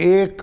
1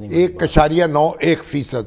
1.91%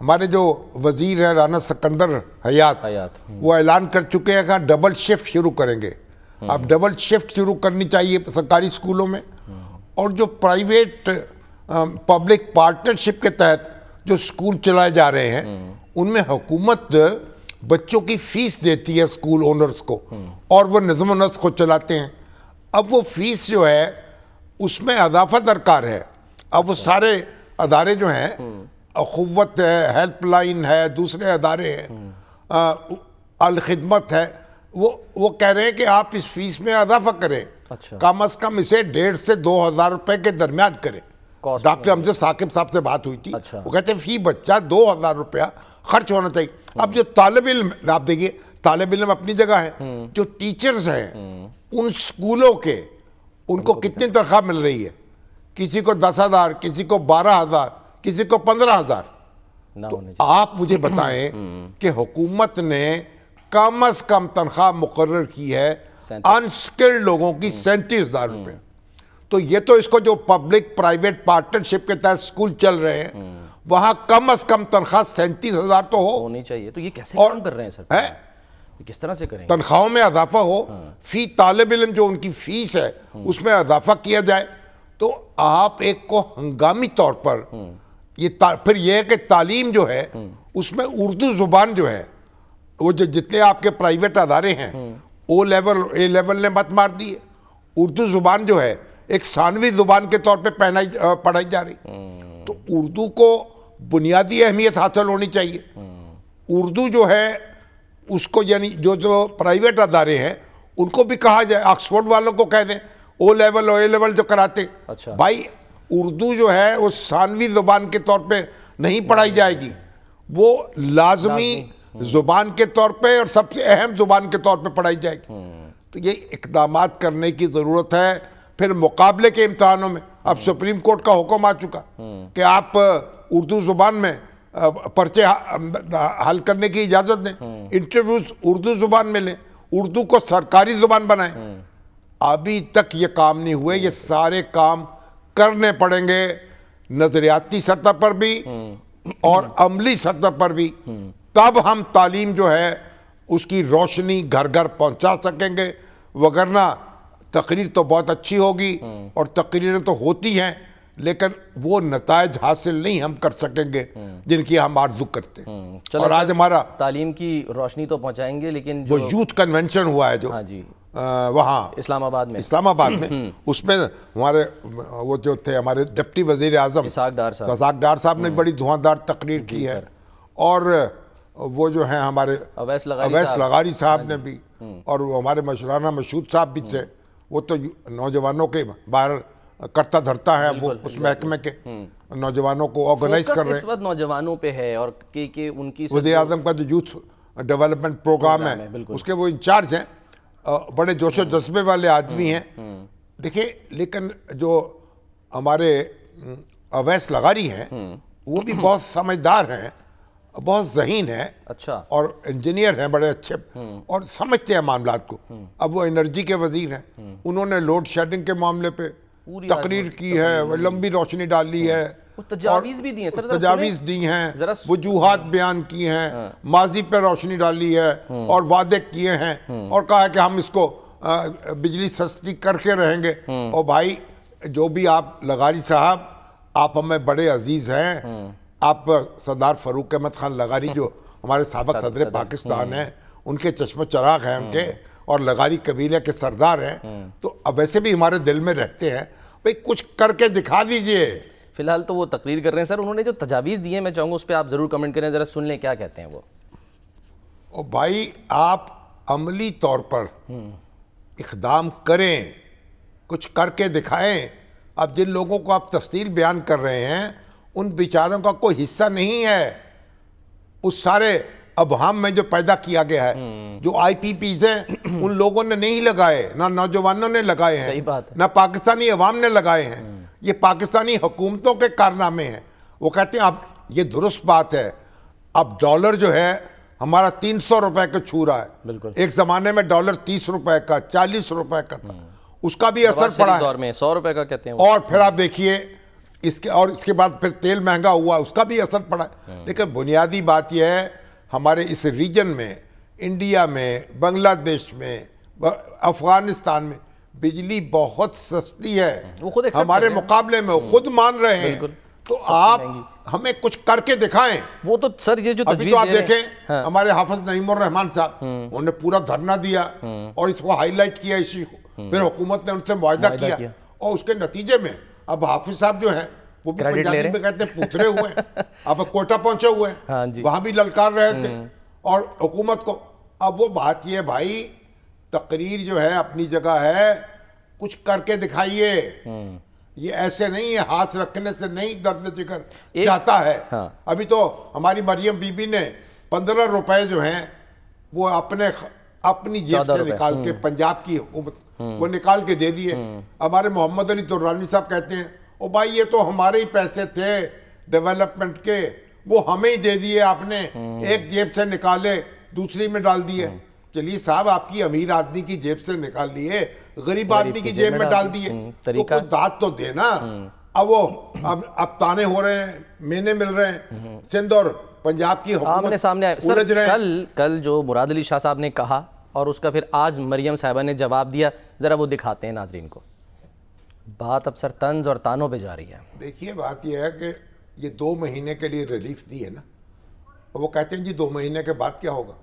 ہمارے جو وزیر ہیں رانا سکندر حیات وہ اعلان کر چکے ہیں کہ ڈبل شفٹ شروع کریں گے. اب ڈبل شفٹ شروع کرنی چاہیے سرکاری اسکولوں میں, اور جو پرائیویٹ پبلک پارٹنرشپ کے تحت جو اسکول چلائے جا رہے ہیں ان میں حکومت بچوں کی فیس دیتی ہے اسکول اونرز کو, اور وہ نظم و نسق کو چلاتے ہیں. اب وہ فیس جو ہے اس میں اضافہ درکار ہے. اب وہ سارے ادارے جو ہیں, اخوت ہے, ہیلپ لائن ہے, دوسرے ادارے ہیں, الخدمت ہے, وہ کہہ رہے ہیں کہ آپ اس فیس میں اضافہ کریں, کم از کم اسے 1,500 سے 2,000 روپے کے درمیان کریں. ڈاکٹر حمزہ ثاقب صاحب سے بات ہوئی تھی, وہ کہتے ہیں فی بچہ 2,000 روپیہ خرچ ہونا چاہیے. اب جو طالب علم, آپ دیکھیے طالب علم اپنی جگہ ہیں, جو ٹیچرز ہیں ان سکولوں کے ان کو کتنی تنخواہ مل رہی ہے, کسی کو 10,000, کسی کو 12,000, کسی کو 15,000. تو آپ مجھے بتائیں کہ حکومت نے کم از کم تنخواہ مقرر کی ہے انسکلڈ لوگوں کی 37,000 روپے. تو یہ تو اس کو جو پبلک پرائیویٹ پارٹنرشپ کے تحت سکول چل رہے ہیں وہاں کم از کم تنخواہ 37,000 تو ہونی چاہیے. تو یہ کیسے کام کر رہے ہیں سر, کس طرح سے کریں؟ تنخواہوں میں اضافہ ہو, فی طالب علم جو ان کی فیس ہے اس میں اضافہ کیا جائے. تو آپ ایک کو ہنگامی طور پر پھر یہ ہے کہ تعلیم جو ہے اس میں اردو زبان جو ہے, وہ جو جتنے آپ کے پرائیویٹ ادارے ہیں او لیول اے لیول نے مت مار دی ہے. اردو زبان جو ہے ایک ثانوی زبان کے طور پہ پڑھائی جا رہی. تو اردو کو بنیادی اہمیت حاصل ہونی چاہیے. اردو جو ہے اس کو یعنی جو پرائیویٹ ادارے ہیں ان کو بھی کہا جائے, آکسفورڈ والوں کو کہہ دیں او لیول او اے لیول جو کراتے, بھائی اردو جو ہے وہ ثانوی زبان کے طور پہ نہیں پڑھائی جائے گی, وہ لازمی زبان کے طور پہ اور سب سے اہم زبان کے طور پہ پڑھائی جائے گی. تو یہ اقدامات کرنے کی ضرورت ہے. پھر مقابلے کے امتحانوں میں اب سپریم کورٹ کا حکم آ چکا کہ آپ اردو زبان میں پرچے حل کرنے کی اجازت دیں, انٹرویوز اردو زبان میں لیں, اردو کو سرکاری زبان بنائیں. ابھی تک یہ کام نہیں ہوئے. یہ سارے کام کرنے پڑیں گے نظریاتی سطح پر بھی اور عملی سطح پر بھی, تب ہم تعلیم جو ہے اس کی روشنی گھر گھر پہنچا سکیں گے. وگرنہ تقریر تو بہت اچھی ہوگی اور تقریریں تو ہوتی ہیں لیکن وہ نتائج حاصل نہیں ہم کر سکیں گے جن کی ہم آرزو کرتے ہیں. اور آج ہمارا تعلیم کی روشنی تو پہنچائیں گے, لیکن وہ یوتھ کنونشن ہوا ہے جو وہاں اسلام آباد میں اس میں ہمارے وہ جو تھے ہمارے ڈپٹی وزیر اعظم اسحاق ڈار صاحب نے بڑی دھواں تقریر کی ہے, اور وہ جو ہیں ہمارے اویس لغاری صاحب نے بھی, اور وہ ہمارے مشرانہ مشہود صاحب بھی تھے. وہ تو نوجوانوں کے باہر کرتا دھرتا ہے, وہ اس محکمے کے نوجوانوں کو آرگنائز کر رہے ہیں. اس وقت نوجوانوں پہ ہے, اور کہ ان کی وزیر اعظم کا جو یوتھ ڈیولپمنٹ پروگرام ہے اس کے وہ انچارج ہیں, بڑے جوش و جذبے والے آدمی ہیں. دیکھیں لیکن جو ہمارے اویس لغاری ہیں وہ بھی بہت سمجھدار ہیں, بہت ذہین ہیں, اور انجینئر ہیں بڑے اچھے, اور سمجھتے ہیں معاملات کو. اب وہ انرجی کے وزیر ہیں, انہوں نے لوڈ شیڈنگ کے معاملے پہ تقریر کی ہے, لمبی روشنی ڈالی ہے, تجاویز بھی دی ہیں, تجاویز دی ہیں, وجوہات بیان کی ہیں, ماضی پہ روشنی ڈالی ہے, اور وعدے کیے ہیں, اور کہا ہے کہ ہم اس کو بجلی سستی کر کے رہیں گے. اور بھائی جو بھی آپ لغاری صاحب, آپ ہمیں بڑے عزیز ہیں. آپ سردار فاروق احمد خان لغاری جو ہمارے سابق صدر پاکستان ہیں, ان کے چشم و چراغ ہیں ان کے, اور لغاری قبیلے کے سردار ہیں, تو اب ویسے بھی ہمارے دل میں رہتے ہیں. بھئی کچھ کر کے دکھا دیجئے. فی الحال تو وہ تقریر کر رہے ہیں سر. انہوں نے جو تجاویز دی ہیں میں چاہوں گا اس پہ آپ ضرور کمنٹ کریں, ذرا سن لیں کیا کہتے ہیں وہ. بھائی آپ عملی طور پر اقدام کریں, کچھ کر کے دکھائیں. اب جن لوگوں کو آپ تفصیل بیان کر رہے ہیں ان بیچاروں کا کوئی حصہ نہیں ہے اس سارے ابہام میں جو پیدا کیا گیا ہے. جو آئی پی پیز ہیں ان لوگوں نے نہیں لگائے, نہ نوجوانوں نے لگائے ہیں, نہ پاکستانی عوام نے لگائے ہیں. یہ پاکستانی حکومتوں کے کارنامے ہیں. وہ کہتے ہیں اب یہ درست بات ہے, اب ڈالر جو ہے ہمارا 300 روپے کا چھو رہا ہے. ایک زمانے میں ڈالر 30 روپے کا 40 روپے کا تھا, اس کا بھی اثر پڑا ہے. 100 روپے کا کہتے ہیں. اور پھر آپ دیکھیے اس کے بعد پھر تیل مہنگا ہوا، اس کا بھی اثر پڑا. لیکن بنیادی بات یہ ہے ہمارے اس ریجن میں، انڈیا میں، بنگلہ دیش میں، افغانستان میں بجلی بہت سستی ہے ہمارے مقابلے میں، خود مان رہے ہیں. تو آپ ہمیں کچھ کر کے دکھائیں. وہ تو سر یہ جو ابھی تو آپ دیکھیں ہمارے حافظ نعیم الرحمان صاحب، انہوں نے پورا دھرنا دیا اور اس کو ہائی لائٹ کیا اسی کو، پھر حکومت نے ان سے معاہدہ کیا، اور اس کے نتیجے میں اب حافظ صاحب جو ہیں وہ بھی پنجابی میں کہتے ہیں پوتھرے ہوئے ہیں، اب کوئٹہ پہنچے ہوئے ہیں، وہاں بھی للکار رہے تھے اور حکومت کو. اب وہ بات یہ بھائی، تقریر جو ہے اپنی جگہ ہے، کچھ کر کے دکھائیے. یہ ایسے نہیں ہے ہاتھ رکھنے سے نہیں درد جگر جاتا ہے. ابھی تو ہماری مریم بی بی نے 15 روپے جو ہیں وہ اپنی جیب سے نکال کے، پنجاب کی حکومت وہ نکال کے دے دیے. ہمارے محمد علی درانی صاحب کہتے ہیں او بھائی یہ تو ہمارے ہی پیسے تھے ڈیولپمنٹ کے، وہ ہمیں ہی دے دیے آپ نے، ایک جیب سے نکالے دوسری میں ڈال دیے. چلیے صاحب آپ کی امیر آدمی کی جیب سے نکال لیے، غریب آدمی کی جیب میں ڈال دیے، تو کوئی داد تو دینا. اب تانے ہو رہے ہیں، مینے مل رہے ہیں، سندھ اور پنجاب کی حکومت الجھ رہے ہیں. کل جو مراد علی شاہ صاحب نے کہا اور اس کا پھر آج مریم صاحبہ نے جواب دیا، ذرا وہ دکھاتے ہیں ناظرین کو. بات اب سر طنز اور تانوں پہ جا رہی ہے. دیکھیے بات یہ ہے کہ یہ 2 مہینے کے لیے ریلیف دی ہے نا، وہ کہتے ہیں جی 2 مہینے کے بعد کیا ہوگا.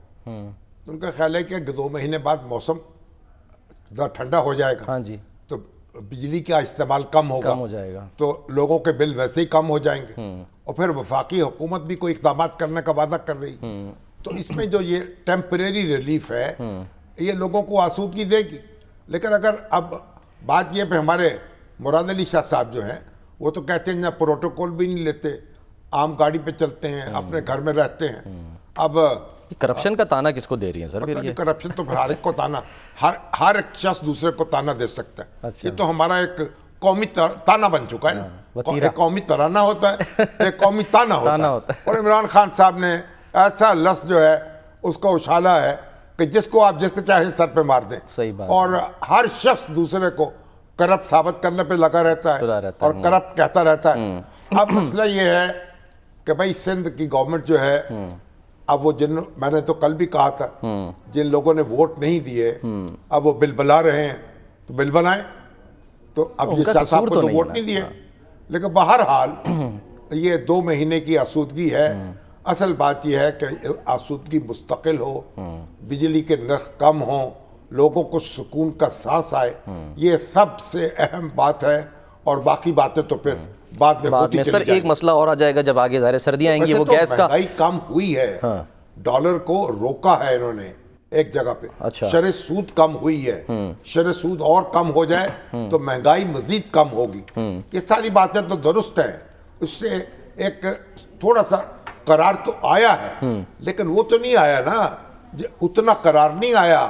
ان کا خیال ہے کہ 2 مہینے بعد موسم ٹھنڈا ہو جائے گا، ہاں جی، تو بجلی کا استعمال کم ہو جائے گا، تو لوگوں کے بل ویسے ہی کم ہو جائیں گے. اور پھر وفاقی حکومت بھی کوئی اقدامات کرنے کا وعدہ کر رہی، تو اس میں جو یہ ٹیمپریری ریلیف ہے یہ لوگوں کو آسودگی دے گی. لیکن اگر اب بات یہ پہ ہمارے مراد علی شاہ صاحب جو ہیں وہ تو کہتے ہیں پروٹوکول بھی نہیں لیتے، عام گاڑی پہ چلتے ہیں، اپنے گھر میں رہتے ہیں. اب کرپشن کا تانا کس کو دے رہی ہیں سر؟ کرپشن تو ہر ایک کو تانا، ہر ایک شخص دوسرے کو تانا دے سکتا ہے. یہ تو ہمارا ایک قومی تانا بن چکا ہے نا. ایک قومی ترانہ ہوتا ہے، ایک قومی تانا ہوتا ہے. اور عمران خان صاحب نے ایسا لفظ جو ہے اس کو اچھالا ہے کہ جس کو آپ جس کے چاہے سر پہ مار دیں. اور ہر شخص دوسرے کو کرپٹ ثابت کرنے پہ لگا رہتا ہے اور کرپٹ کہتا رہتا ہے. اب مسئلہ یہ ہے کہ بھائی سندھ کی گورنمنٹ جو ہے، اب وہ میں نے تو کل بھی کہا تھا، جن لوگوں نے ووٹ نہیں دیے اب وہ بل بلا رہے ہیں، تو بل بنائیں. تو اب یہ شاہ صاحب کو تو ووٹ نہیں دیے، لیکن بہرحال یہ 2 مہینے کی آسودگی ہے. اصل بات یہ ہے کہ آسودگی مستقل ہو، بجلی کے نرخ کم ہوں، لوگوں کو سکون کا سانس آئے، یہ سب سے اہم بات ہے. اور باقی باتیں تو پھر بعد میں سر ایک مسئلہ اور آ جائے گا جب آگے ظاہر سردیاں آئیں گی، وہ گیس کا مہنگائی کم ہوئی ہے. ڈالر کو روکا ہے انہوں نے ایک جگہ پہ، شرح سود کم ہوئی ہے. شرح سود اور کم ہو جائے تو مہنگائی مزید کم ہوگی. یہ ساری باتیں تو درست ہیں. اس سے ایک تھوڑا سا قرار تو آیا ہے، لیکن وہ تو نہیں آیا نا، اتنا قرار نہیں آیا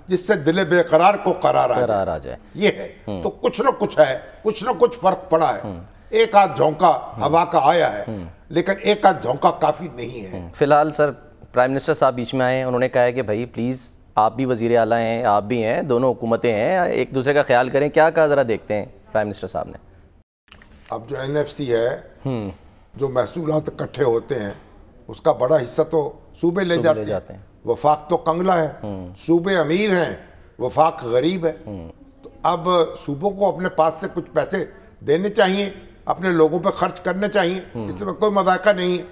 جس سے دل بے قرار کو قرار آ جائے. یہ ہے تو کچھ نہ کچھ ہے، کچھ نہ کچھ فرق پڑا ہے. ایک آدھ جھونکا ہوا کا آیا ہے، لیکن ایک آدھ جھونکا کافی نہیں ہے. فی الحال سر پرائم منسٹر صاحب بیچ میں آئے ہیں، انہوں نے کہا ہے کہ بھائی پلیز آپ بھی وزیر اعلیٰ ہیں، آپ بھی ہیں، دونوں حکومتیں ہیں، ایک دوسرے کا خیال کریں. کیا کہا ذرا دیکھتے ہیں پرائم منسٹر صاحب نے. اب جو NFC ہے، جو محصولات اکٹھے ہوتے ہیں اس کا بڑا حصہ تو صوبے لے جاتے ہیں. وفاق تو کنگلا ہے، صوبے امیر ہیں، وفاق غریب ہے. تو اب صوبوں کو اپنے پاس سے کچھ پیسے دینے چاہیے، اپنے لوگوں پہ خرچ کرنے چاہیے، اس میں کوئی مذائقہ نہیں ہے.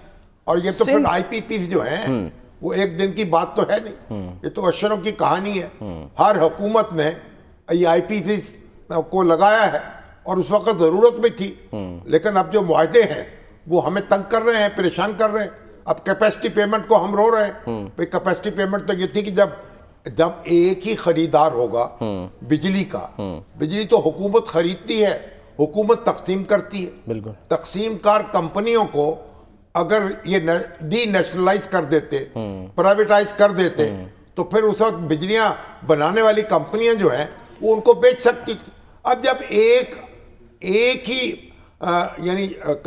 اور یہ تو پھر IPPs جو ہیں وہ ایک دن کی بات تو ہے نہیں، یہ تو اشروں کی کہانی ہے. ہر حکومت نے یہ IPPs کو لگایا ہے اور اس وقت ضرورت بھی تھی، لیکن اب جو معاہدے ہیں وہ ہمیں تنگ کر رہے ہیں، پریشان کر رہے ہیں. اب کیپیسٹی پیمنٹ کو ہم رو رہے ہیں. بھئی کیپیسٹی پیمنٹ تو یہ تھی کہ جب ایک ہی خریدار ہوگا بجلی کا، بجلی تو حکومت خریدتی ہے، حکومت تقسیم کرتی ہے. بالکل. تقسیم کار کمپنیوں کو اگر یہ ڈی نیشنلائز کر دیتے، پرائیویٹائز کر دیتے، تو پھر اس وقت بجلیاں بنانے والی کمپنیاں جو ہیں وہ ان کو بیچ سکتی تھی. اب جب ایک ہی یعنی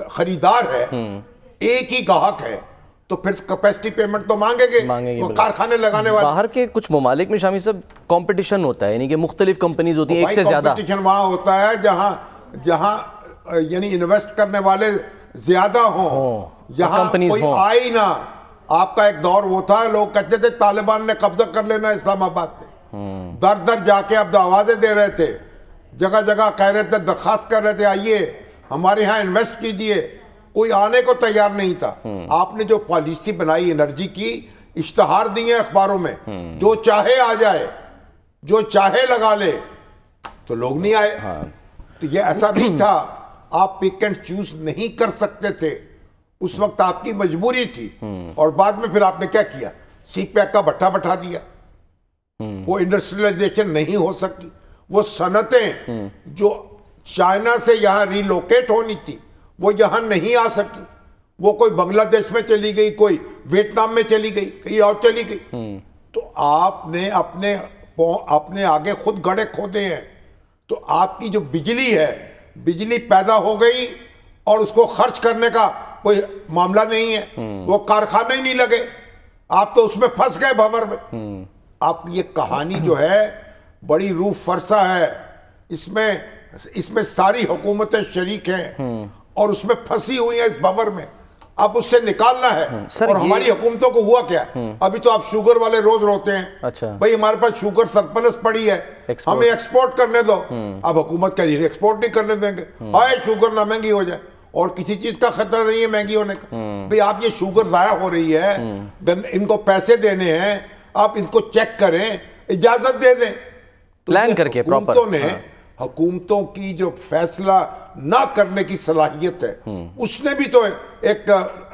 خریدار ہے، ایک ہی گاہک ہے، تو پھر کیپیسٹی پیمنٹ تو مانگے گے وہ کارخانے لگانے والے. باہر کے کچھ ممالک میں شامی صاحب کمپٹیشن ہوتا ہے، یعنی کہ مختلف کمپنیز ہوتی ہیں ایک سے زیادہ. کمپٹیشن وہاں ہوتا ہے جہاں یعنی انویسٹ کرنے والے زیادہ ہوں, یہاں کوئی آئے ہی نہ. آپ کا ایک دور وہ تھا لوگ کہتے تھے طالبان نے قبضہ کر لینا اسلام آباد میں, در در جا کے اب آوازیں دے رہے تھے, جگہ جگہ کہہ رہے تھے, درخواست کر رہے تھے آئیے ہمارے ہاں انویسٹ کیجئے, کوئی آنے کو تیار نہیں تھا. آپ نے جو پالیسی بنائی انرجی کی, اشتہار دیے اخباروں میں, جو چاہے آ جائے, جو چاہے لگا لے, تو لوگ نہیں آئے. تو یہ ایسا نہیں تھا, آپ پک اینڈ چوز نہیں کر سکتے تھے, اس وقت آپ کی مجبوری تھی. اور بعد میں پھر آپ نے کیا کیا, سی پیک کا بٹھا بٹھا دیا. وہ انڈسٹریلائزیشن نہیں ہو سکی. وہ صنعتیں جو چائنا سے یہاں ریلوکیٹ ہونی تھی وہ یہاں نہیں آ سکی. وہ کوئی بنگلہ دیش میں چلی گئی, کوئی ویتنام میں چلی گئی, کہیں اور چلی گئی. تو آپ نے اپنے آگے خود گڑھے کھودے ہیں. تو آپ کی جو بجلی ہے, بجلی پیدا ہو گئی اور اس کو خرچ کرنے کا کوئی معاملہ نہیں ہے, وہ کارخانے ہی نہیں لگے, آپ تو اس میں پھنس گئے بھنور میں. آپ کی یہ کہانی جو ہے بڑی روح فرسا ہے, اس میں ساری حکومتیں شریک ہیں اور اس میں پھنسی ہوئی ہیں اس بھنور میں. اب اس سے نکالنا ہے. اور ہماری حکومتوں کو ہوا کیا, ابھی تو آپ شوگر والے روز روتے ہیں بھئی ہمارے پاس شوگر سرپلس پڑی ہے, ہمیں ایکسپورٹ کرنے دو. اب حکومت کا یہ ایکسپورٹ نہیں کرنے دیں گے, آئے شوگر نہ مہنگی ہو جائے, اور کسی چیز کا خطرہ نہیں ہے مہنگی ہونے کا. بھئی آپ یہ شوگر ضائع ہو رہی ہے, ان کو پیسے دینے ہیں, آپ ان کو چیک کریں, اجازت دے دیں. پلان کر کے حکومتوں کی جو فیصلہ نہ کرنے کی صلاحیت ہے, اس نے بھی تو ایک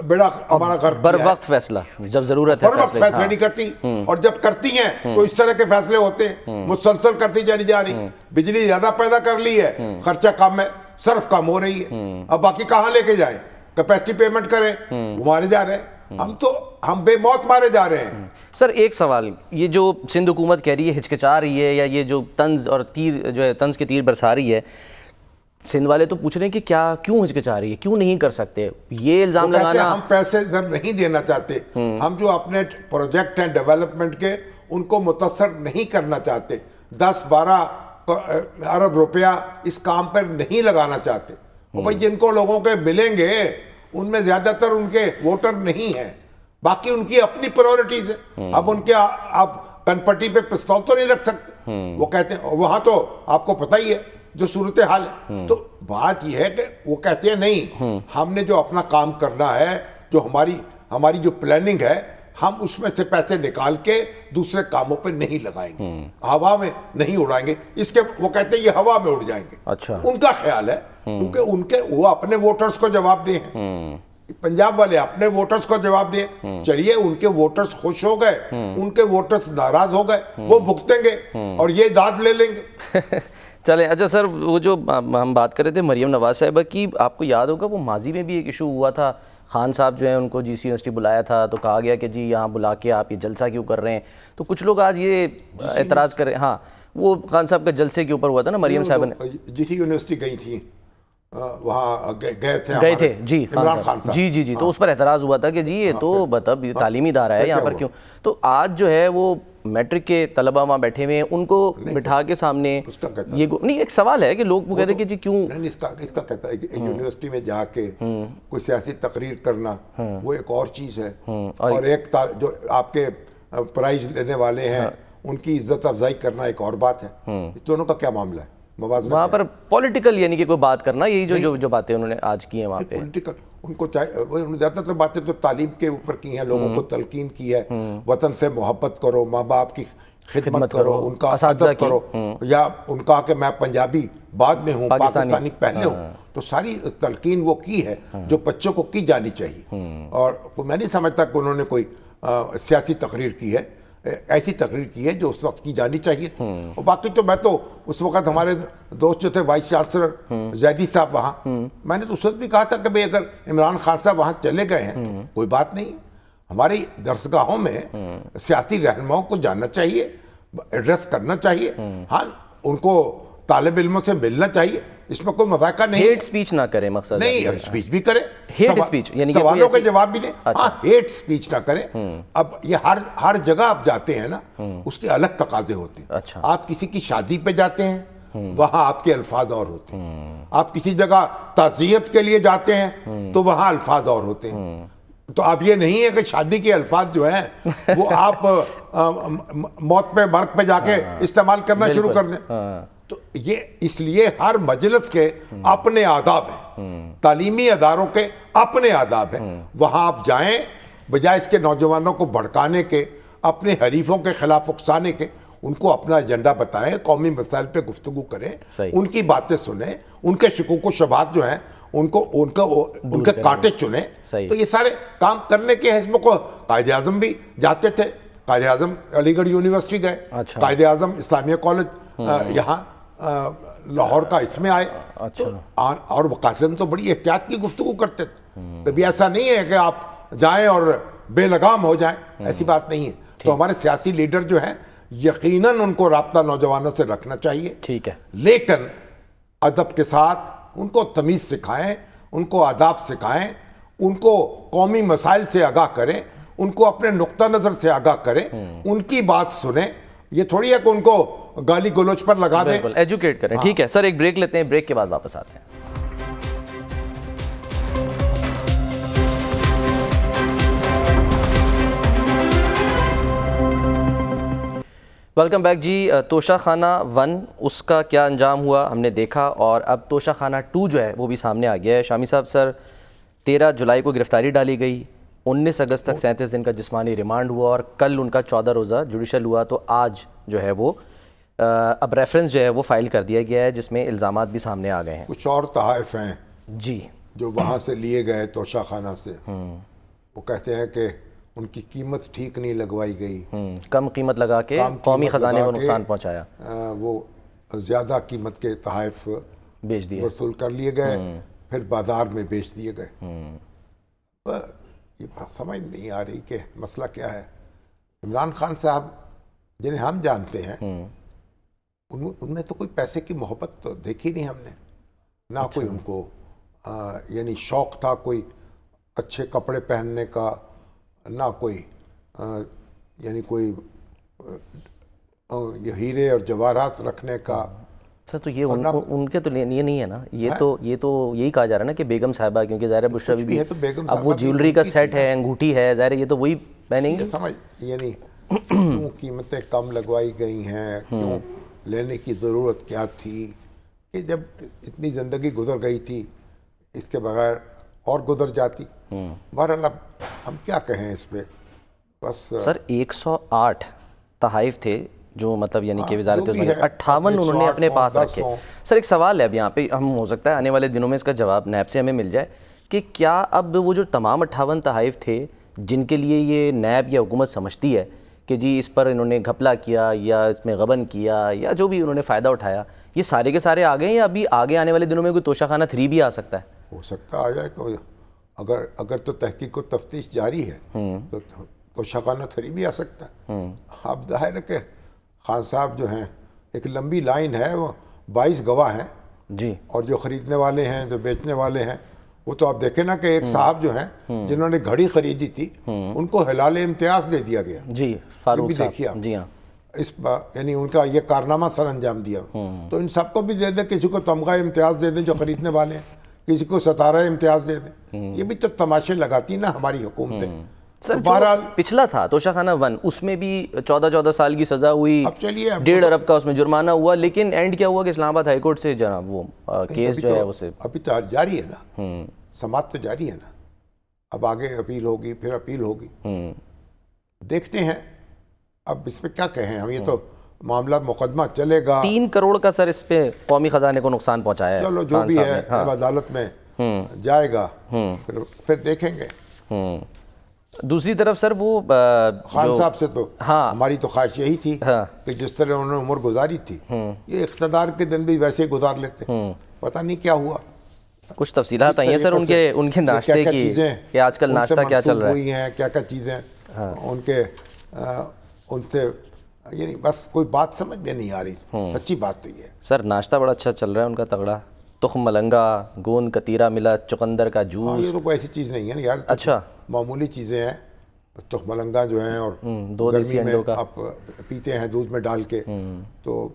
بڑا ہمارا غرق بر وقت فیصلہ, جب ضرورت ہے بر وقت فیصلے نہیں کرتی, اور جب کرتی ہیں تو اس طرح کے فیصلے ہوتے ہیں, مسلسل کرتی جا رہی. بجلی زیادہ پیدا کر لی ہے, خرچہ کم ہے, صرف کم ہو رہی ہے, اب باقی کہاں لے کے جائیں, کیپیسٹی پیمنٹ کریں, وہ مارے جا رہے ہیں. ہم بے موت مارے جا رہے ہیں. سر ایک سوال, یہ جو سندھ حکومت کہہ رہی ہے ہچکچا رہی ہے, یا یہ جو طنز اور تیر جو ہے طنز کے تیر برسا رہی ہے, سندھ والے تو پوچھ رہے ہیں کہ کیوں ہچکچا رہی ہے, کیوں نہیں کر سکتے یہ الزام لگانا. ہم پیسے ادھر نہیں دینا چاہتے, ہم جو اپنے پروجیکٹ ہیں ڈیولپمنٹ کے ان کو متاثر نہیں کرنا چاہتے, 10-12 ارب روپیہ اس کام پر نہیں لگانا چاہتے. بھائی جن کو لوگوں کے ملیں گے ان میں زیادہ تر ان کے ووٹر نہیں ہیں, باقی ان کی اپنی پرائورٹیز ہیں. اب ان کے آپ کنپٹی پہ پستول تو نہیں رکھ سکتے, وہ کہتے ہیں وہاں تو آپ کو پتہ ہی ہے جو صورتحال ہے. تو بات یہ ہے کہ وہ کہتے ہیں نہیں, ہم نے جو اپنا کام کرنا ہے, جو ہماری جو پلاننگ ہے, ہم اس میں سے پیسے نکال کے دوسرے کاموں پہ نہیں لگائیں گے, ہوا میں نہیں اڑائیں گے. وہ کہتے ہیں یہ ہوا میں اڑ جائیں گے. ان کا خیال ہے کیونکہ وہ اپنے ووٹرز کو جواب دیں ہیں, پنجاب والے اپنے ووٹرز کو جواب دیں. چلیے ان کے ووٹرز خوش ہو گئے, ان کے ووٹرز ناراض ہو گئے, وہ بھگتیں گے اور یہ داد لے لیں گے. چلیں. اچھا سر, وہ جو ہم بات کر رہے تھے مریم نواز صاحبہ کی, آپ کو یاد ہوگا وہ ماضی میں بھی ایک ایشو ہوا تھا, خان صاحب جو ہیں ان کو جی سی یونیورسٹی بلایا تھا تو کہا گیا کہ جی یہاں بلا کے آپ یہ جلسہ کیوں کر رہے ہیں. تو کچھ لوگ آج یہ اعتراض کر رہے ہیں, ہاں وہ خان صاحب کا جلسے کے اوپر ہوا تھا نا, مریم صاحبہ نے جی سی یونیورسٹی گئی تھی, وہاں گئے تھے جی عمران خان صاحب جی تو اس پر اعتراض ہوا تھا کہ جی یہ تو مطلب یہ تعلیمی ادارہ ہے, یہاں پر کیوں. تو آج جو ہے وہ میٹرک کے طلبہ وہاں بیٹھے ہوئے ہیں, ان کو بٹھا کے سامنے یہ نہیں, ایک سوال ہے کہ لوگ وہ کہتے ہیں کہ جی کیوں. اس کا کہتا ہے کہ یونیورسٹی میں جا کے کوئی سیاسی تقریر کرنا وہ ایک اور چیز ہے, اور ایک جو آپ کے پرائز لینے والے ہیں ان کی عزت افزائی کرنا ایک اور بات ہے. اس دونوں کا کیا معاملہ ہے وہاں پر پولیٹیکل, یعنی کہ کوئی بات کرنا, یہی جو باتیں انہوں نے آج کی ہیں وہاں پہ پولیٹیکل. ان کو زیادہ تر باتیں تو تعلیم کے اوپر کی ہیں, لوگوں کو تلقین کی ہے, وطن سے محبت کرو, ماں باپ کی خدمت کرو, ان کا ادب کرو, یا ان کا کہ میں پنجابی بعد میں ہوں, پاکستانی پہلے ہوں. تو ساری تلقین وہ کی ہے جو بچوں کو کی جانی چاہیے. اور میں نہیں سمجھتا کہ انہوں نے کوئی سیاسی تقریر کی ہے, ایسی تقریر کی ہے جو اس وقت کی جانی چاہیے. اور باقی تو میں تو اس وقت ہمارے دوست جو تھے وائس چانسلر زیدی صاحب وہاں, میں نے تو اس وقت بھی کہا تھا کہ بھئی اگر عمران خان صاحب وہاں چلے گئے ہیں تو کوئی بات نہیں, ہماری درسگاہوں میں سیاسی رہنماؤں کو جاننا چاہیے, ایڈریس کرنا چاہیے, ہاں ان کو طالب علموں سے ملنا چاہیے, اس میں کوئی مذاکرہ نہیں. ہیٹ سپیچ نہ کرے, مقصد نہیں سپیچ بھی کرے, ہیٹ سپیچ یعنی سوالوں کے جواب بھی دیں, ہاں ہیٹ سپیچ نہ کرے. اب یہ ہر جگہ آپ جاتے ہیں نا, اس کے الگ تقاضے ہوتے ہیں. آپ کسی کی شادی پہ جاتے ہیں, وہاں آپ کے الفاظ اور ہوتے ہیں. آپ کسی جگہ تعزیت کے لیے جاتے ہیں تو وہاں الفاظ اور ہوتے ہیں. تو اب یہ نہیں ہے کہ شادی کے الفاظ جو ہیں وہ آپ موت پہ مرگ پہ جا کے استعمال کرنا شروع کر دیں. تو یہ اس لیے ہر مجلس کے اپنے آداب ہیں, تعلیمی اداروں کے اپنے آداب ہیں. وہاں آپ جائیں, بجائے اس کے نوجوانوں کو بھڑکانے کے, اپنے حریفوں کے خلاف اکسانے کے, ان کو اپنا ایجنڈا بتائیں, قومی مسائل پہ گفتگو کریں, ان کی باتیں سنیں, ان کے شکوک و شبہات جو ہیں ان کے کانٹے چنیں. تو یہ سارے کام کرنے کے حزب کو قائد اعظم بھی جاتے تھے. قائد اعظم علی گڑھ یونیورسٹی گئے, قائد اعظم اسلامیہ کالج یہاں لاہور کا اس میں آئے, اور قائد اعظم تو بڑی احتیاط کی گفتگو کرتے تھے. کبھی ایسا نہیں ہے کہ آپ جائیں اور بے لگام ہو جائیں, ایسی بات نہیں ہے. تو ہمارے سیاسی لیڈر جو ہیں یقیناً ان کو رابطہ نوجوانوں سے رکھنا چاہیے, ٹھیک ہے, لیکن ادب کے ساتھ ان کو تمیز سکھائیں, ان کو آداب سکھائیں, ان کو قومی مسائل سے آگاہ کریں, ان کو اپنے نقطہ نظر سے آگاہ کریں, ان کی بات سنیں. یہ تھوڑی ہے کہ ان کو گالی گلوچ پر لگا دیں, ایجوکیٹ کریں. ٹھیک ہے سر, ایک بریک لیتے ہیں, بریک کے بعد واپس آتے ہیں. ویلکم بیک جی. توشہ خانہ 1 اس کا کیا انجام ہوا ہم نے دیکھا, اور اب توشہ خانہ 2 جو ہے وہ بھی سامنے آ گیا ہے. شامی صاحب, سر 13 جولائی کو گرفتاری ڈالی گئی, 19 اگست تک 37 دن کا جسمانی ریمانڈ ہوا, اور کل ان کا 14 روزہ جوڈیشل ہوا. تو آج جو ہے وہ اب ریفرنس جو ہے وہ فائل کر دیا گیا ہے, جس میں الزامات بھی سامنے آ گئے ہیں. کچھ اور تحائف ہیں جی جو وہاں سے لیے گئے توشہ خانہ سے, وہ کہتے ہیں کہ ان کی قیمت ٹھیک نہیں لگوائی گئی, کم قیمت لگا کے قومی خزانے کو نقصان پہنچایا, وہ زیادہ قیمت کے تحائف بیچ دیے, وصول کر لیے گئے, پھر بازار میں بیچ دیے گئے. یہ بات سمجھ نہیں آ رہی کہ مسئلہ کیا ہے. عمران خان صاحب جنہیں ہم جانتے ہیں ان میں تو کوئی پیسے کی محبت تو دیکھی نہیں ہم نے, نہ کوئی ان کو یعنی شوق تھا کوئی اچھے کپڑے پہننے کا, نہ کوئی یعنی کوئی یہ ہیرے اور جواہرات رکھنے کا. سر تو یہ ان کے تو یہ نہیں ہے نا, یہ تو یہی کہا جا رہا ہے نا کہ بیگم صاحبہ, کیونکہ ظاہر بشرا بی بی اب وہ جیولری کا سیٹ ہے, انگوٹھی ہے, ظاہر یہ تو وہی پہنیں گے. سمجھ یعنی کیوں قیمتیں کم لگوائی گئی ہیں, کیوں لینے کی ضرورت کیا تھی, کہ جب اتنی زندگی گزر گئی تھی اس کے بغیر اور گزر جاتی. بہرحال اب ہم کیا کہیں اس پہ, بس سر 108 تحائف تھے جو مطلب یعنی کہ وزارت عظمیٰ 58 انہوں نے اپنے پاس رکھے. سر ایک سوال ہے اب یہاں پہ, ہم ہو سکتا ہے آنے والے دنوں میں اس کا جواب نیب سے ہمیں مل جائے, کہ کیا اب وہ جو تمام 58 تحائف تھے جن کے لیے یہ نیب یا حکومت سمجھتی ہے کہ جی اس پر انہوں نے گھپلا کیا یا اس میں غبن کیا یا جو بھی انہوں نے فائدہ اٹھایا, یہ سارے کے سارے آ گئے ہیں, یا ابھی آگے آنے والے دنوں میں کوئی توشہ خانہ 3 بھی آ سکتا ہے؟ ہو سکتا آ جائے کہ اگر تو تحقیق و تفتیش جاری ہے تو توشہ خانہ 3 بھی آ سکتا ہے. اب ظاہر ہے کہ خان صاحب جو ہیں ایک لمبی لائن ہے, وہ 22 گواہ ہیں جی, اور جو خریدنے والے ہیں جو بیچنے والے ہیں وہ تو آپ دیکھیں نا کہ ایک صاحب جو ہیں جنہوں نے گھڑی خریدی تھی ان کو حلال امتیاز دے دیا گیا. جی فاروق صاحب, دیکھیے آپ جی ہاں, اس یعنی ان کا یہ کارنامہ سر انجام دیا. تو ان سب کو بھی دے دیں, کسی کو تمغہ امتیاز دے دیں جو خریدنے والے ہیں, کسی کو ستارہ امتیاز دے دیں. یہ بھی تو تماشے لگاتی نا ہماری حکومتیں. سر بہرحال پچھلا تھا توشہ خانہ 1, اس میں بھی 14 سال کی سزا ہوئی, 1.5 ارب کا اس میں جرمانہ ہوا, لیکن اینڈ کیا ہوا کہ اسلام آباد ہائی کورٹ سے جناب وہ کیس جو ہے اسے ابھی تو جاری ہے نا, سماعت تو جاری ہے نا, اب آگے اپیل ہوگی, پھر اپیل ہوگی, دیکھتے ہیں. اب اس پہ کیا کہیں ہم, یہ تو معاملہ مقدمہ چلے گا. 3 کروڑ کا سر اس پہ قومی خزانے کو نقصان پہنچایا ہے. چلو جو بھی ہے اب عدالت میں جائے گا, پھر دیکھیں گے. دوسری طرف سر وہ خان صاحب سے تو ہماری تو خواہش یہی تھی کہ جس طرح انہوں نے عمر گزاری تھی یہ اقتدار کے دن بھی ویسے ہی گزار لیتے. پتہ نہیں کیا ہوا. کچھ تفصیلات آئی ہیں سر ان کے ناشتے کی, کہ آج کل ناشتہ کیا چل رہا ہے, کیا کیا چیزیں ان سے یعنی بس کوئی بات سمجھ میں نہیں آ رہی. سچی بات تو یہ ہے سر, ناشتہ بڑا اچھا چل رہا ہے ان کا, تگڑا, تخم ملنگا, گوند کتیرا ملا, چقندر کا جوس. یہ تو کوئی ایسی چیز نہیں ہے نا یار, اچھا معمولی چیزیں ہیں. تخم ملنگا جو ہیں اور گرمی میں آپ پیتے ہیں دودھ میں ڈال کے, تو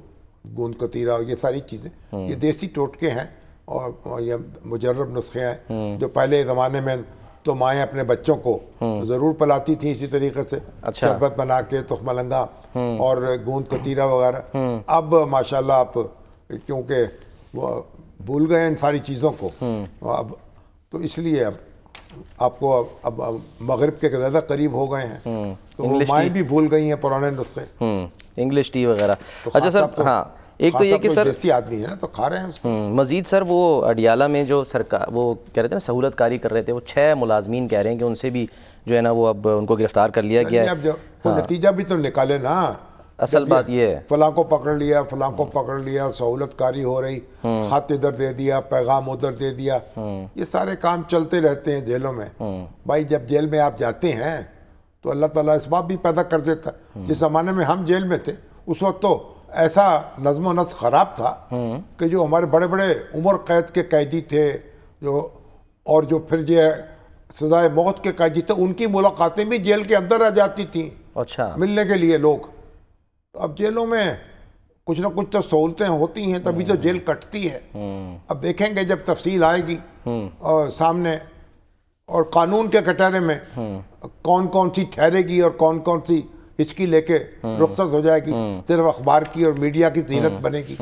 گوند کتیرا، یہ ساری چیزیں یہ دیسی ٹوٹکے ہیں اور یہ مجرب نسخے ہیں جو پہلے زمانے میں تو مائیں اپنے بچوں کو ضرور پلاتی تھیں اسی طریقے سے، شربت بنا کے، تخم لنگا اور گوند کتیرا وغیرہ۔ اب ماشاءاللہ آپ کیونکہ وہ بھول گئے ان ساری چیزوں کو، اب تو اس لیے اب آپ کو اب مغرب کے زیادہ قریب ہو گئے ہیں تو وہ مائیں بھی بھول گئی ہیں پرانے نسخے، انگلش ٹی وغیرہ۔ اچھا سر، ہاں ایک تو یہ کہ سر دیسی آدمی ہے نا تو کھا رہے ہیں اس کو۔ مزید سر وہ اڈیالہ میں جو سرکار وہ کہہ رہے تھے نا سہولت کاری کر رہے تھے، وہ 6 ملازمین کہہ رہے ہیں کہ ان سے بھی جو ہے نا وہ اب ان کو گرفتار کر لیا گیا ہے۔ اب جو نتیجہ بھی تو نکالے نا، اصل بات یہ ہے فلاں کو پکڑ لیا، فلاں کو پکڑ لیا، سہولت کاری ہو رہی، خط ادھر دے دیا، پیغام ادھر دے دیا، یہ سارے کام چلتے رہتے ہیں جیلوں میں۔ بھائی جب جیل میں آپ جاتے ہیں تو اللہ تعالیٰ اسباب بھی پیدا کر دیتا ہے۔ جس زمانے میں ہم جیل میں تھے اس وقت تو ایسا نظم و نسق خراب تھا کہ جو ہمارے بڑے بڑے عمر قید کے قیدی تھے جو اور جو پھر جو سزائے موت کے قیدی تھے، ان کی ملاقاتیں بھی جیل کے اندر آ جاتی تھیں اچھا ملنے کے لیے لوگ۔ اب جیلوں میں کچھ نہ کچھ تو سہولتیں ہوتی ہیں تبھی تو جیل کٹتی ہے۔ اب دیکھیں گے جب تفصیل آئے گی اور سامنے اور قانون کے کٹہرے میں کون کون سی ٹھہرے گی اور کون کون سی ہچکی لے کے رخصت ہو جائے گی، صرف اخبار کی اور میڈیا کی زینت بنے گی۔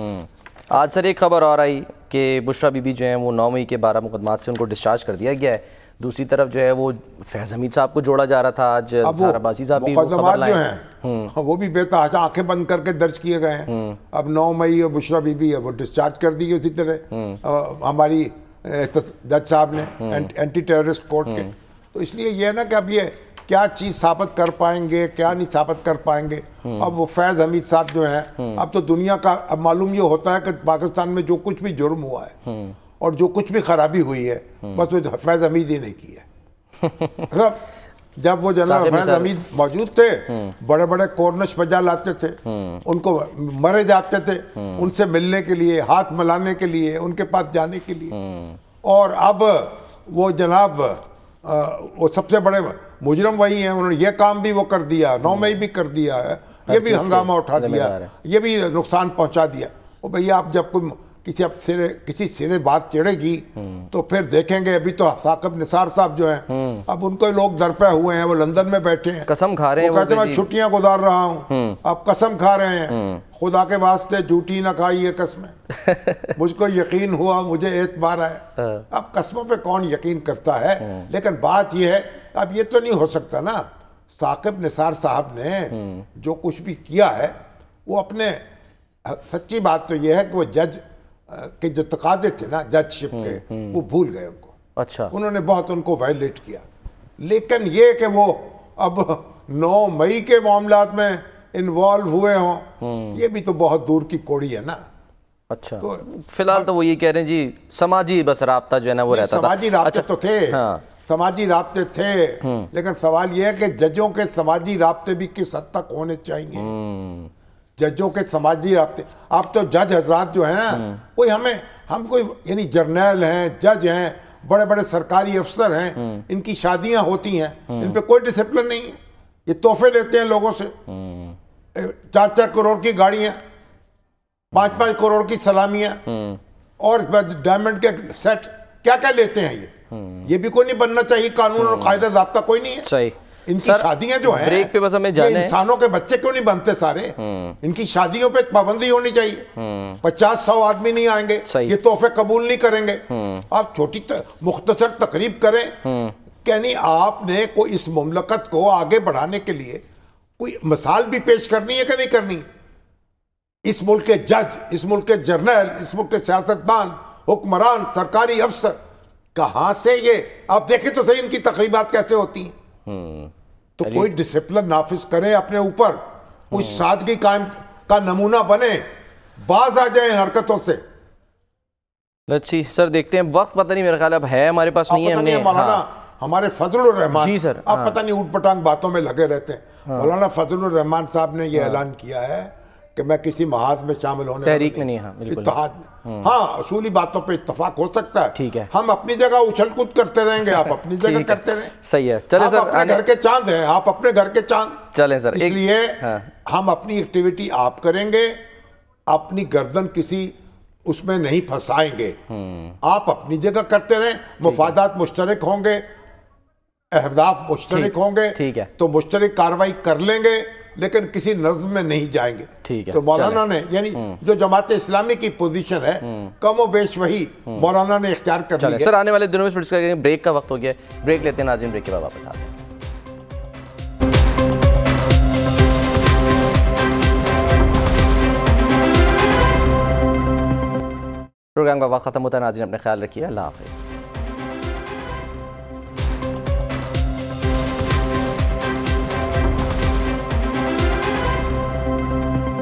آج سر ایک خبر اور آئی کہ بشریٰ بی بی جو ہیں وہ 9 مئی کے 12 مقدمات سے ان کو ڈسچارج کر دیا گیا ہے۔ دوسری طرف جو ہے وہ فیض حمید صاحب کو جوڑا جا رہا تھا، آج زہر عباسی صاحب بھی مقدمات جو ہیں وہ بھی بے تحاشا آنکھیں بند کر کے درج کیے گئے ہیں۔ اب 9 مئی اور بشریٰ بی بی وہ ڈسچارج کر دی گئی اسی طرح ہماری جج صاحب نے اینٹی ٹیررسٹ کورٹ کے۔ تو اس لیے یہ ہے نا کہ اب یہ کیا چیز ثابت کر پائیں گے کیا نہیں ثابت کر پائیں گے۔ اب وہ فیض حمید صاحب جو ہیں، اب تو دنیا کا اب معلوم یہ ہوتا ہے کہ پاکستان میں جو کچھ بھی جرم ہوا ہے اور جو کچھ بھی خرابی ہوئی ہے بس وہ فیض حمید ہی نے کی ہے۔ جب وہ جناب فیض حمید موجود تھے بڑے بڑے کورنش بجا لاتے تھے، ان کو مرے جاتے تھے ان سے ملنے کے لیے، ہاتھ ملانے کے لیے، ان کے پاس جانے کے لیے۔ اور اب وہ جناب وہ سب سے بڑے مجرم وہی ہیں، انہوں نے یہ کام بھی وہ کر دیا، 9 مئی بھی کر دیا ہے، یہ بھی ہنگامہ اٹھا دیا، یہ بھی نقصان پہنچا دیا۔ وہ بھئی آپ جب کوئی کسی سرے بات چڑھے گی تو پھر دیکھیں گے۔ ابھی تو ثاقب نثار صاحب جو ہیں اب ان کو لوگ درپے ہوئے ہیں، وہ لندن میں بیٹھے ہیں، قسم کھا رہے ہیں، وہ کہتے ہیں میں چھٹیاں گزار رہا ہوں، اب قسم کھا رہے ہیں خدا کے واسطے جھوٹی نہ کھائی یہ قسمیں، مجھ کو یقین ہوا مجھے اعتبار ہے۔ اب قسموں پہ کون یقین کرتا ہے؟ لیکن بات یہ ہے اب یہ تو نہیں ہو سکتا نا، ثاقب نثار صاحب نے جو کچھ بھی کیا ہے وہ اپنے، سچی بات تو یہ ہے کہ وہ جج کے جو تقاضے تھے نا جج شپ کے وہ بھول گئے ان کو۔ اچھا انہوں نے بہت ان کو وائلیٹ کیا، لیکن یہ کہ وہ اب 9 مئی کے معاملات میں انوالو ہوئے ہوں یہ بھی تو بہت دور کی کوڑی ہے نا۔ اچھا فی الحال تو وہ یہ کہہ رہے ہیں جی سماجی بس رابطہ جو ہے نا وہ رہتا تھا۔ سماجی رابطے تو تھے، سماجی رابطے تھے، لیکن سوال یہ ہے کہ ججوں کے سماجی رابطے بھی کس حد تک ہونے چاہیے۔ ججوں کے سماجی رابطے، آپ تو جج حضرات جو ہیں نا، کوئی ہم کوئی یعنی جرنیل ہیں، جج ہیں، بڑے بڑے سرکاری افسر ہیں، ان کی شادیاں ہوتی ہیں، ان پہ کوئی ڈسپلن نہیں ہے، یہ تحفے لیتے ہیں لوگوں سے، 4 کروڑ کی گاڑیاں، 5 کروڑ کی سلامیاں اور ڈائمنڈ کے سیٹ، کیا کیا لیتے ہیں یہ بھی کوئی نہیں بننا چاہیے، قانون اور قاعدہ ضابطہ کوئی نہیں ہے۔ صحیح۔ ان کی شادیاں جو ہیں بریک پہ بس ہمیں جانا ہے، انسانوں کے بچے کیوں نہیں بنتے سارے؟ ان کی شادیوں پہ پابندی ہونی چاہیے، 50-100 آدمی نہیں آئیں گے، یہ تحفے قبول نہیں کریں گے۔ آپ چھوٹی مختصر تقریب کریں، یعنی آپ نے کوئی اس مملکت کو آگے بڑھانے کے لیے کوئی مثال بھی پیش کرنی ہے کہ نہیں کرنی؟ اس ملک کے جج، اس ملک کے جرنیل، اس ملک کے سیاستدان، حکمران، سرکاری افسر، کہاں سے یہ آپ دیکھیں تو صحیح ان کی تقریبات کیسے ہوتی ہیں۔ تو کوئی ڈسپلن نافذ کرے اپنے اوپر، کوئی سادگی قائم کا نمونہ بنے، باز آ جائیں حرکتوں سے۔ اچھی سر دیکھتے ہیں، وقت پتہ نہیں میرا خیال اب ہے ہمارے پاس نہیں ہے، ہم نے مولانا ہمارے فضل الرحمان، جی سر، آپ پتہ نہیں اوٹ پٹانگ باتوں میں لگے رہتے ہیں۔ مولانا فضل الرحمان صاحب نے یہ اعلان کیا ہے کہ میں کسی محاذ میں شامل ہونے تحریک میں نہیں، ہاں بالکل اتحاد میں، ہاں اصولی باتوں پہ اتفاق ہو سکتا ہے، ٹھیک ہے، ہم اپنی جگہ اچھل کود کرتے رہیں گے، آپ اپنی جگہ کرتے رہیں، صحیح ہے۔ چلیں سر، اپنے گھر کے چاند ہیں، آپ اپنے گھر کے چاند، چلیں سر، اس لیے ہم اپنی ایکٹیویٹی آپ کریں گے، اپنی گردن کسی اس میں نہیں پھنسائیں گے. آپ اپنی جگہ کرتے رہیں, مفادات مشترک ہوں گے, اہداف مشترک ہوں گے تو مشترک کاروائی کر لیں گے, لیکن کسی نظم میں نہیں جائیں گے. تو مولانا نے یعنی جو جماعت اسلامی کی پوزیشن ہے کم و بیش وہی مولانا نے اختیار کر لی ہے. سر آنے والے دنوں میں بریک کا وقت ہو گیا ہے, بریک لیتے ہیں ناظرین, بریک کے بعد واپس آتے ہیں. پروگرام کا وقت ختم ہوتا ہے ناظرین, اپنے خیال رکھیے, اللہ حافظ.